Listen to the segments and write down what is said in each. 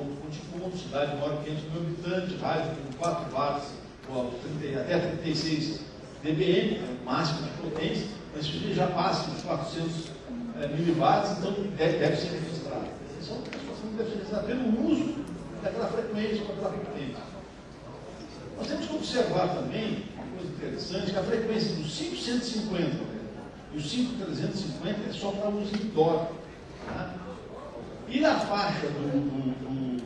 ponto, cidade maior de 500 mil habitantes, rádio com 4 watts, até 36 dBm, é o máximo de potência, mas se ele já passa dos 400 miliwatts, então deve ser registrado. Essa situação deve ser registrada pelo uso daquela frequência com aquela potência. Nós temos que observar também, uma coisa interessante, que a frequência dos 5150 e os 5350 é só para uso indoor. Tá? E na faixa do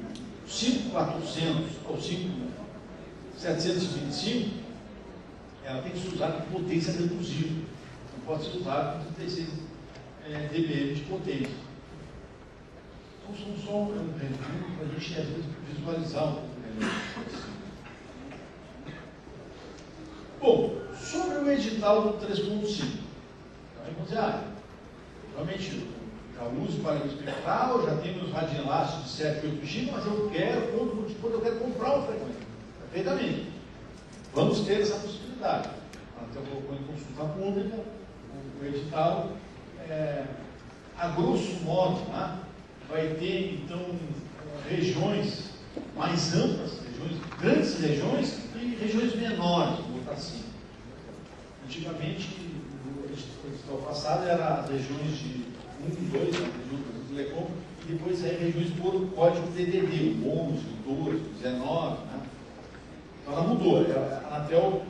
5400 ao 5725, ela tem que ser usada com potência reduzida. Não pode ser usada com 36 dBm de potência. Então, só um resumo para a gente, às vezes, visualizar um pouco melhor. Bom, sobre o edital do 3.5. Aí vamos dizer, realmente, já uso para o espectral, já tenho meus radioelásticos de 7 e 8G, mas eu quero comprar uma frequência. Perfeitamente. Vamos ter essa possibilidade. Até eu vou em consulta pública, o edital, a grosso modo, né, vai ter, então, regiões mais amplas, grandes regiões e regiões menores, vou botar assim. Antigamente, no edital passado, eram as regiões de 1 e 2, a região do Telecom, e depois aí regiões por código DDD, o 11, o 12, o 19, né? Então ela mudou. A Anatel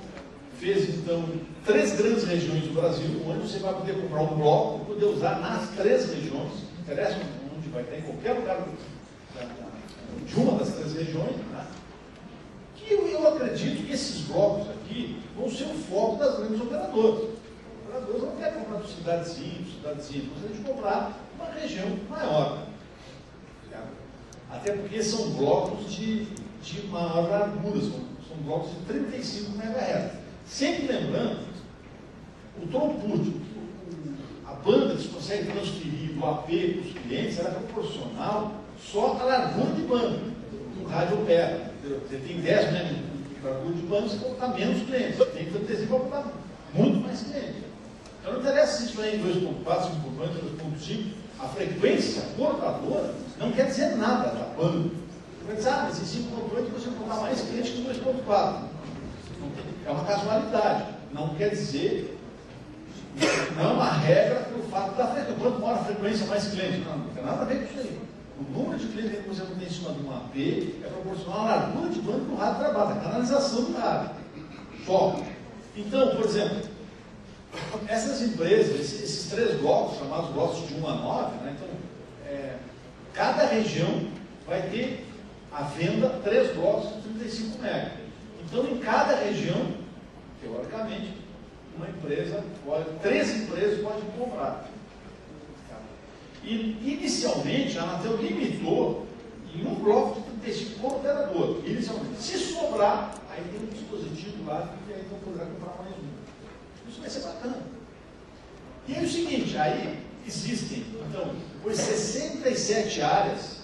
fez, então, 3 grandes regiões do Brasil, onde você vai poder comprar um bloco e poder usar nas 3 regiões, não interessa onde vai ter, em qualquer lugar de uma das 3 regiões, né? Que eu acredito que esses blocos aqui vão ser o foco das grandes operadoras. Os operadores não querem comprar de cidadezinha, gostaria de comprar uma região maior. Certo? Até porque são blocos de maior largura, são blocos de 35 MHz. Sempre lembrando, o throughput, a banda que você consegue transferir do AP para os clientes, era proporcional só à largura de banda que o rádio opera. Você tem 10 metros de largura de banda, você vai botar menos clientes. Você tem que ter para botar muito mais clientes. Então não interessa se isso é em 2.4, 5.4, 2.5, a frequência portadora não quer dizer nada da banda. Você vai dizer, mas em 5.8 você vai botar mais clientes que 2.4. É uma casualidade. Não quer dizer, não é uma regra pelo fato da frequência. Quanto maior a frequência, mais cliente. Não tem nada a ver com isso aí. O número de clientes que você tem em cima de um AP é proporcional à largura de banda que o rádio trabalha, a canalização do rádio. Só. Então, por exemplo, essas empresas, esses 3 blocos, chamados blocos de 1 a 9, né, então, cada região vai ter à venda 3 blocos de 35 MB. Então, em cada região, teoricamente, 3 empresas podem comprar. E, inicialmente, a Anatel limitou em um bloco de 35 por operador. Inicialmente. Se sobrar, aí tem um dispositivo lá que aí então poderá comprar mais um. Isso vai ser bacana. E aí é o seguinte, aí existem, então, depois 67 áreas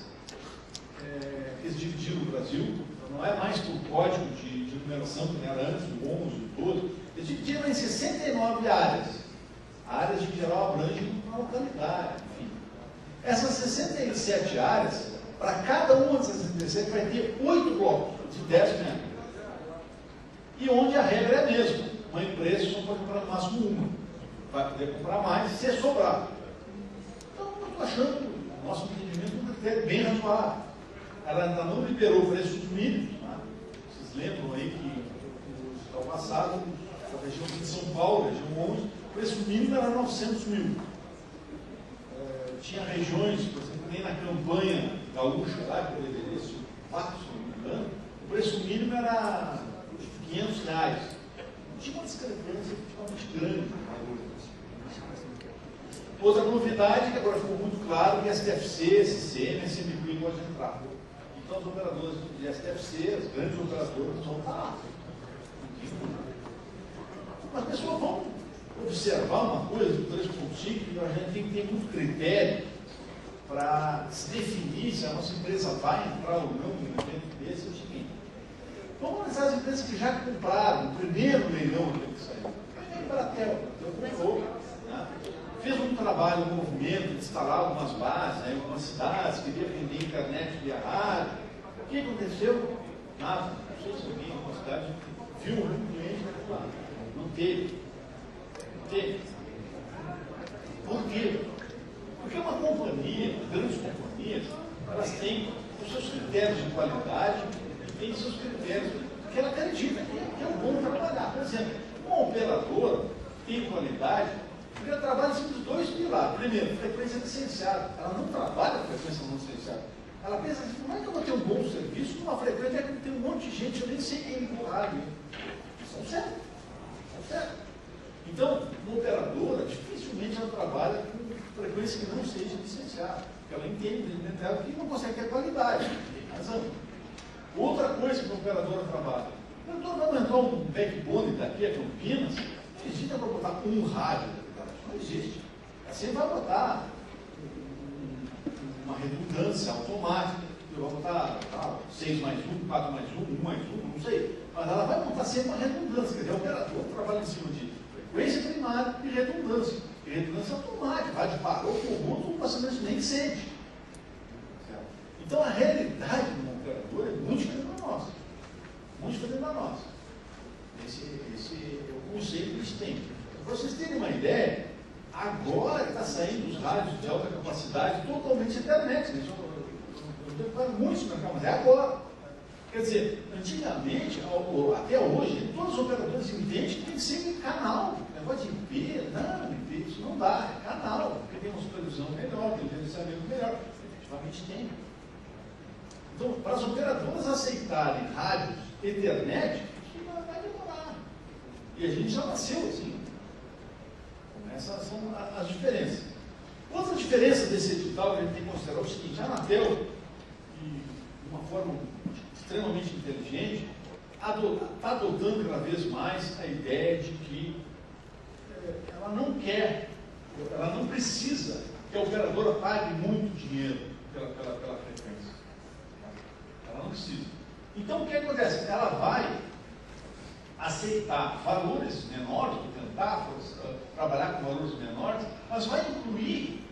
que eles dividiram no Brasil, então não é mais por código de numeração que era antes, o 11, o 12, eles dividiram em 69 áreas. Áreas que em geral abrangem uma localidade, enfim. Essas 67 áreas, para cada uma dessas 67 vai ter 8 blocos de 10 metros. E onde a regra é a mesma. Uma empresa só pode comprar no máximo uma. Vai poder comprar mais se sobrar. Então, eu estou achando o nosso entendimento um critério bem razoável. Ela ainda não liberou preços mínimos. Né? Vocês lembram aí que no ano passado, a região de São Paulo, região 11, o preço mínimo era 900 mil. Tinha regiões, por exemplo, nem na campanha gaúcha lá, que eu endereço, se não me engano, o preço mínimo era R$500. Tinha uma discrepância efetivamente grande. Outra novidade, que agora ficou muito claro, que STFC, SCM, SMPI podem entrar. Então, os operadores de STFC, as grandes operadoras, vão estar. As pessoas vão observar uma coisa do 3.5, que a gente tem que ter muito critério para se definir se a nossa empresa vai entrar ou não em um evento desse. É o seguinte: vamos analisar as empresas que já compraram o primeiro leilão que saiu. A Embratel, comprou, né? Fez um trabalho, um movimento de instalar algumas bases em algumas cidades, queria vender internet via rádio, que aconteceu? Nada. Não sei se alguém na cidade viu um cliente lá. Não teve. Não teve. Por quê? Porque uma companhia, grandes companhias, elas têm os seus critérios de qualidade e têm os seus critérios que ela acredita que é um bom trabalhar. Por exemplo, uma operadora tem qualidade porque ela trabalha em cima dos dois pilares. Primeiro, frequência licenciada. Ela não trabalha com frequência não licenciada. Ela pensa assim, como é que eu vou ter um bom serviço numa frequência que tem um monte de gente, eu nem sei quem empurrar ali. São certo. São certo. Então, uma operadora, dificilmente ela trabalha com frequência que não seja licenciada. Porque ela entende dentro dela que não consegue ter qualidade. Tem razão. Outra coisa que uma operadora trabalha. A operadora vai aumentar um backbone daqui a Campinas, não existe para botar um rádio. Não existe. Assim vai botar uma redundância automática, vai botar 6 mais 1, 4 mais 1, 1 mais 1, não sei. Mas ela vai montar sempre uma redundância. Quer dizer, o operador trabalha em cima de frequência primária e redundância. E redundância automática. Rádio parou, comum, você nem sente. Certo? Então a realidade de um operador é muito diferente da nossa. Muito diferente da nossa. Esse é o conceito que eles têm. Para vocês terem uma ideia, agora está saindo os rádios de alta capacidade totalmente internet. Eu tenho falado muito sobre isso, mas é agora. Quer dizer, antigamente, até hoje, todos os operadores entendem que tem que ser canal. Negócio de IP, não, IP, isso não dá, é canal, porque tem uma supervisão melhor, tem um gerenciamento melhor. Efetivamente tem. Então, para as operadoras aceitarem rádios internet, isso vai demorar. E a gente já nasceu assim. Essas são as diferenças. Outra diferença desse edital que a gente tem que considerar é o seguinte: a Anatel, de uma forma extremamente inteligente, está adotando cada vez mais a ideia de que ela não quer, ela não precisa que a operadora pague muito dinheiro pela frequência. Ela não precisa. Então o que acontece? Ela vai aceitar valores menores, tentar trabalhar com valores menores, mas vai incluir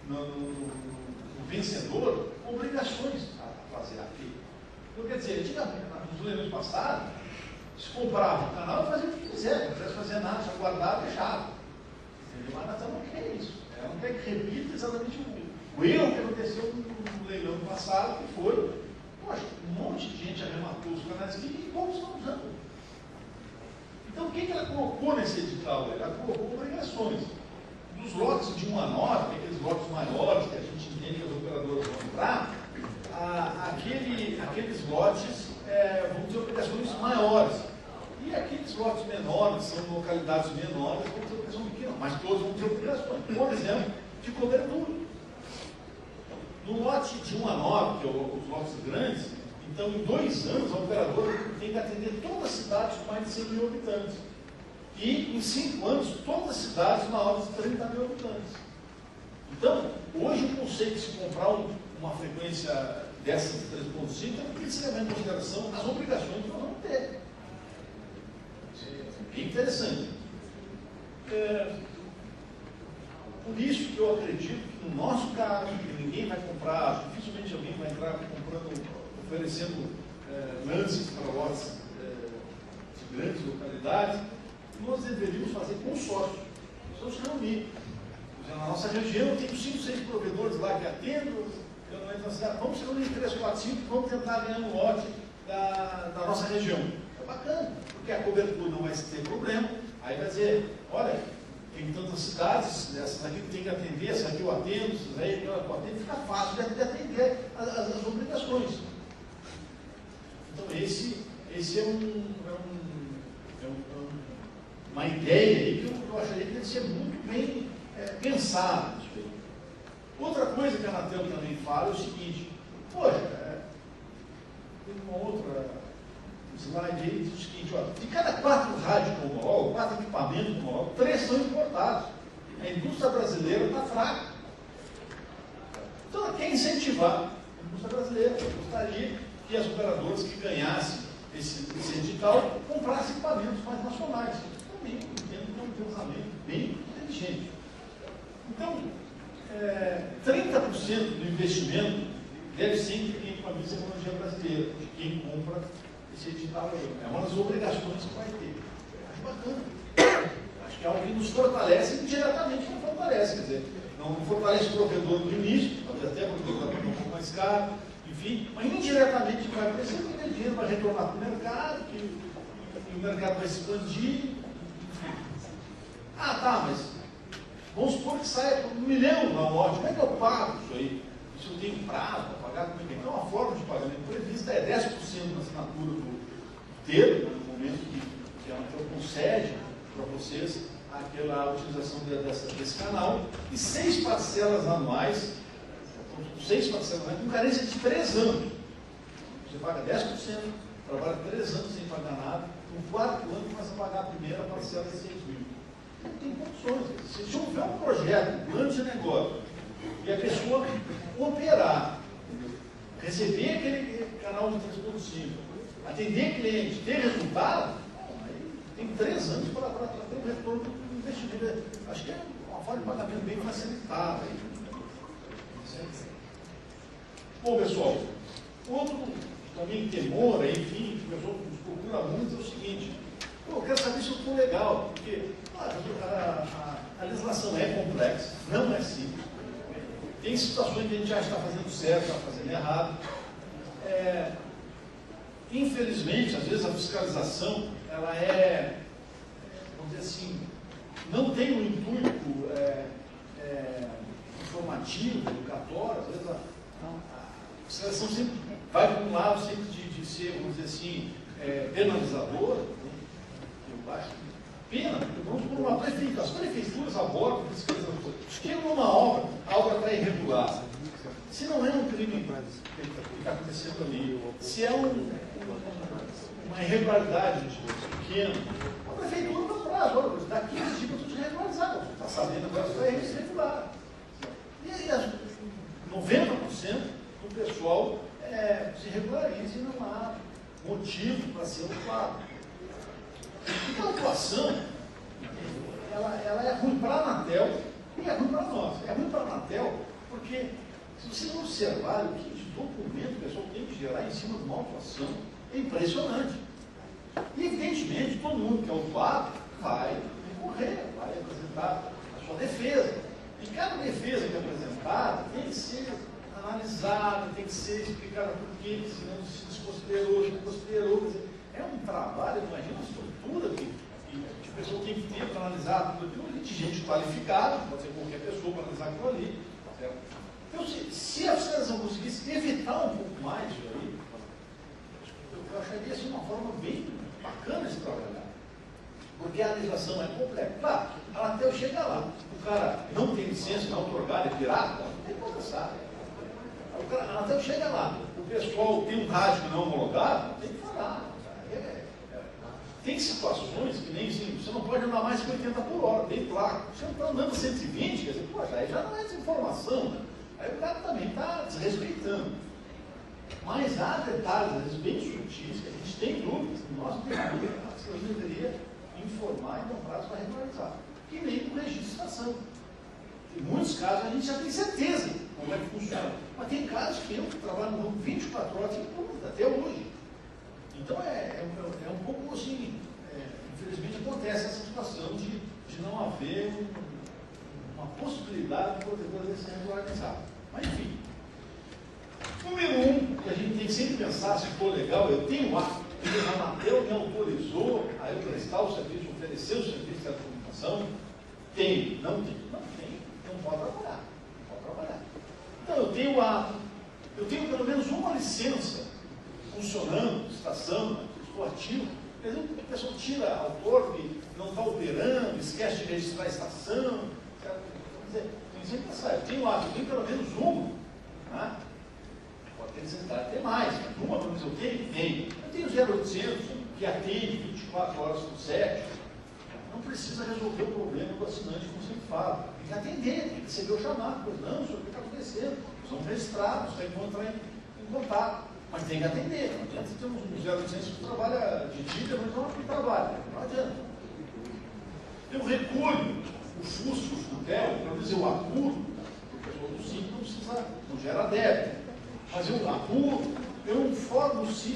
no vencedor obrigações a fazer aquilo. Então, quer dizer, antigamente, nos leilões passados, se comprava o canal e fazia o que quiser, não precisa fazer nada, só guardar e fechava. Mas nós não quer isso. Ela não quer que repita exatamente o erro que aconteceu no leilão passado, que foi, poxa, um monte de gente arrematou os canais e poucos estão usando. Então, o que ela colocou nesse edital? Ela colocou obrigações. Dos lotes de 1 a 9, aqueles lotes maiores que a gente entende que as operadoras vão entrar, aqueles lotes vão ter obrigações maiores. E aqueles lotes menores, são localidades menores, vão ter obrigações pequenas, mas todos vão ter obrigações. Por exemplo, de cobertura. No lote de 1 a 9, que é os lotes grandes, então em 2 anos a operadora tem que atender todas as cidades com mais de 100 mil habitantes. E em 5 anos, todas as cidades maiores de 30 mil habitantes. Então, hoje o conceito de se comprar uma frequência dessas de 3.5 tem que se levar em consideração as obrigações que nós vamos ter. É bem interessante. Por isso que eu acredito que no nosso caso, que ninguém vai comprar, dificilmente alguém vai entrar comprando, oferecendo lances para lotes de grandes localidades, nós deveríamos fazer consórcio. Nós vamos se reunir. Na nossa região, tem 5, 6 provedores lá que atendem, eu não entro na cidade, vamos se reunir 3, 4, 5, vamos tentar ganhar um lote da nossa região. É bacana, porque a cobertura não vai ter problema, aí vai dizer, olha, tem tantas cidades, essas aqui que tem que atender, essa aqui eu atendo, essas aí eu atendo, fica fácil de atender as obrigações. Então esse é uma ideia aí que eu acharia que deve ser muito bem pensada. Outra coisa que a Anatel também fala é o seguinte, poxa, tem uma outra slide aí, diz o seguinte, ó, de cada 4 rádios que homologam, 4 equipamentos que homologam, 3 são importados. A indústria brasileira está fraca. Então ela quer incentivar a indústria brasileira. Eu gostaria que as operadoras que ganhassem esse edital comprassem equipamentos mais nacionais. Também entendo que é um pensamento bem inteligente. Então, 30% do investimento deve sempre ter equipamento de tecnologia brasileira, de quem compra esse edital aí. É uma das obrigações que vai ter. Acho bacana. Acho que é algo que nos fortalece e diretamente não fortalece. Quer dizer, não fortalece o provedor no início, talvez até porque o provedor é um pouco mais caro, enfim, mas indiretamente vai precisar ter dinheiro para retornar para o mercado, que o mercado vai se expandir. Ah, tá, mas vamos supor que saia por 1 milhão na lote. Como é que eu pago isso aí? Isso eu tenho prazo para pagar? Como é que é? Então, a forma de pagamento prevista é 10% na assinatura do termo, no momento que eu concede para vocês aquela utilização desse canal, e 6 parcelas anuais, 6 parcelas anuais com carência de 3 anos. Você paga 10%, trabalha 3 anos sem pagar nada, no 4º ano começa a pagar a primeira parcela de 6 mil. Não tem condições. Se houver um projeto, um plano de negócio, e a pessoa operar, receber aquele canal de 3.5, atender cliente, ter resultado, aí tem 3 anos para ter um retorno do investimento. Acho que é uma forma de pagamento bem facilitada. Bom, pessoal, outro também temor, enfim, que o pessoal nos procura muito é o seguinte: eu quero saber se eu estou legal, porque a legislação é complexa, não é simples. Tem situações que a gente já está fazendo certo, está fazendo errado. Infelizmente, às vezes a fiscalização, ela vamos dizer assim, não tem um intuito informativo, educatório. Às vezes a fiscalização sempre vai para um lado sempre de ser, vamos dizer assim, penalizadora. Eu acho que pena, porque vamos por uma prefeitura. As prefeituras abordam fiscalização. Chega numa obra, a obra está irregular. Se não é um crime que está acontecendo ali, se é uma irregularidade pequena, a prefeitura vai falar, agora, daqui 15 dias tudo regularizado. Você está sabendo agora que é irregular. E aí, 90% do pessoal se regulariza e não há motivo para ser ocupado. Então, a atuação, ela é ruim para a Anatel e é ruim para nós. É ruim para a Anatel porque, se vocês observarem o que de documento o pessoal tem que gerar em cima de uma atuação, é impressionante. E, evidentemente, todo mundo que é autuado vai recorrer, vai apresentar a sua defesa. E cada defesa que é apresentada tem que ser analisada, tem que ser explicada por quê, senão se desconsiderou, se considerou. É um trabalho, imagina a estrutura que a pessoa tem que ter para analisar tudo aquilo, de gente qualificada, pode ser qualquer pessoa para analisar aquilo ali. Certo? Então, se a fiscalização conseguisse evitar um pouco mais isso aí, eu acharia assim, uma forma bem bacana de trabalhar. Porque a legislação é complexa. Claro, ela até chega lá. O cara não tem licença, não otorgada, é pirata, não tem como pensar. Ela até chega lá. O pessoal tem um rádio que não é homologado, tem que falar. Tem situações que nem assim, você não pode andar mais que 80 por hora, tem placa. Você não está andando 120, quer dizer, poxa, aí já não é desinformação, né? Aí o cara também está desrespeitando. Mas há detalhes, às vezes, bem sutis, que a gente tem dúvidas, que nós deveria informar e dar um prazo para regularizar. Que nem com registro de estação. Em muitos casos a gente já tem certeza como é que funciona. Mas tem casos que eu trabalho no ramo 24 horas sem dúvida, até hoje. Então é um pouco assim, infelizmente acontece essa situação de não haver uma possibilidade de poder ser regularizado. Mas enfim, número 1, que a gente tem que sempre pensar, se for legal, eu tenho ato, a Anatel me autorizou a eu prestar o serviço, oferecer o serviço de telecomunicação, tem, não tem, não pode trabalhar, não pode trabalhar. Então eu tenho ato, eu tenho pelo menos uma licença funcionando, estação, estou ativo. Quer dizer, o pessoal tira autor que não está operando, esquece de registrar a estação. Quer dizer, tem que sempre pensar, eu tenho lá, eu tenho pelo menos uma. Né? Pode ter mais, mas uma pelo menos eu tenho. Eu tenho 0800, que atende 24 horas por 7. Não precisa resolver o problema do assinante, como sempre fala. Tem que atender, tem que receber o chamado. Pois não, isso aqui está acontecendo. São registrados, você vai entrar em contato. Mas tem que atender, não adianta ter um 0800 que trabalha de dia, mas não trabalha, não adianta. Eu recolho o FUSCO, o FUTEL, para dizer o apuro, o pessoal do SIC não gera débito. Mas eu não formo o sítio.